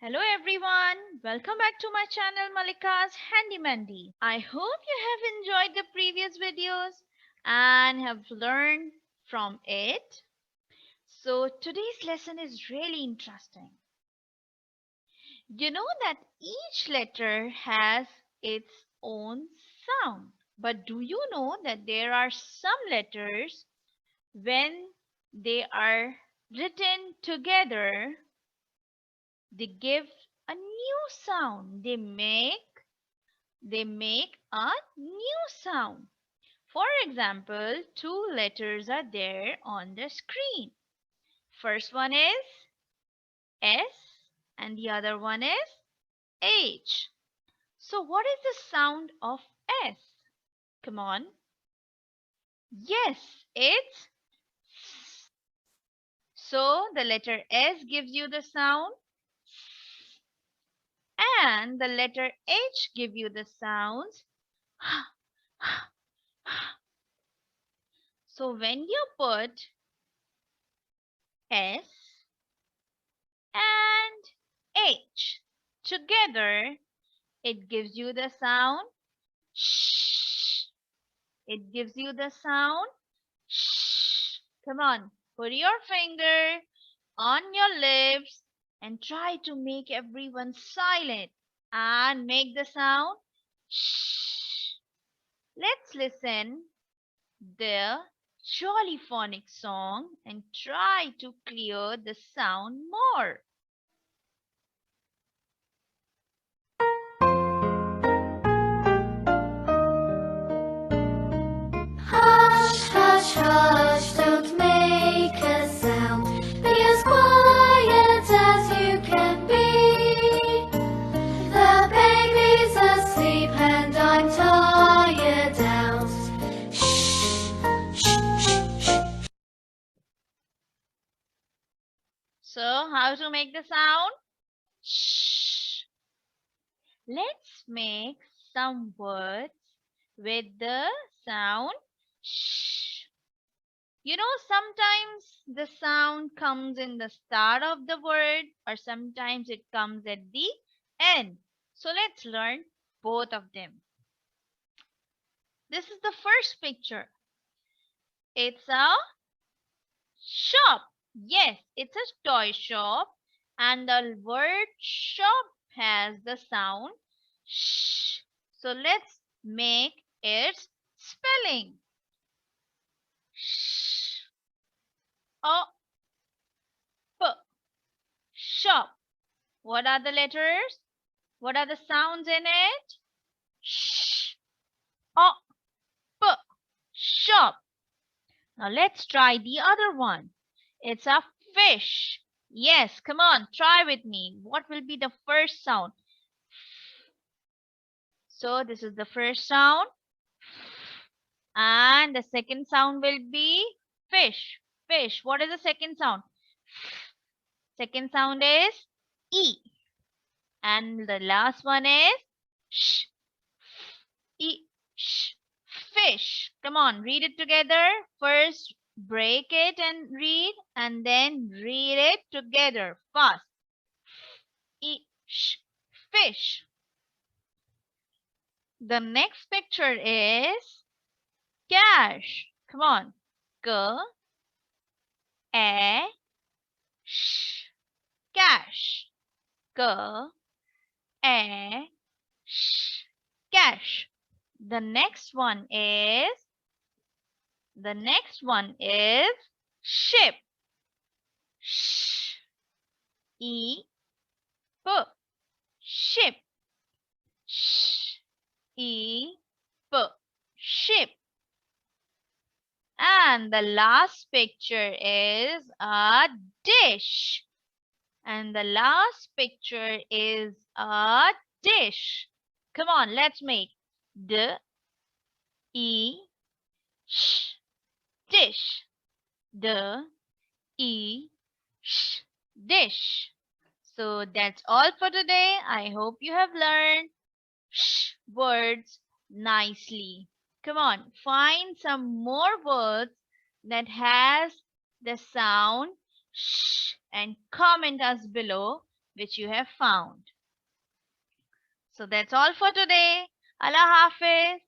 Hello everyone, welcome back to my channel Maleka's Handymandy. I hope you have enjoyed the previous videos and have learned from it. So today's lesson is really interesting. You know that each letter has its own sound. But do you know that there are some letters when they are written together they give a new sound. They make a new sound. For example, two letters are there on the screen. First one is S and the other one is H. So what is the sound of S? Come on. Yes, it's S. So the letter S gives you the sound and the letter H give you the sounds. So when you put S and H together, it gives you the sound sh. It gives you the sound sh. Come on, put your finger on your lips and try to make everyone silent and make the sound shh. Let's listen the jollyphonics song and try to clear the sound more. Hush, hush, hush, don't make a sound. Be as quiet as you can be. The baby's asleep and I'm tired out. Shh, shh, shh, shh. So, how to make the sound? Shh. Let's make some words with the sound shh. You know, sometimes the sound comes in the start of the word or sometimes it comes at the end. So let's learn both of them. This is the first picture. It's a shop. Yes, it's a toy shop and the word shop has the sound sh. So let's make its spelling. Sh o p shop. What are the letters? What are the sounds in it? Sh o p shop. Now let's try the other one. It's a fish. Yes, come on, try with me. What will be the first sound? So this is the first sound. And the second sound will be fish. Fish. What is the second sound? Second sound is E. And the last one is sh. E. Sh. Fish. Come on, read it together. First, break it and read, and then read it together fast. E. Sh. Fish. The next picture is cash. Come on. K A sh. Cash. K A sh. Cash. The next one is ship. Sh E P ship. Sh E P ship. And the last picture is a dish. And the last picture is a dish. Come on, let's make D E sh dish. D E sh dish. So that's all for today. I hope you have learned sh words nicely. Come on, find some more words that has the sound sh and comment us below which you have found. So that's all for today. Allah Hafiz.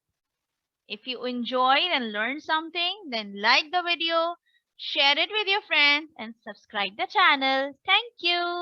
If you enjoyed and learned something, then like the video, share it with your friends and subscribe the channel. Thank you.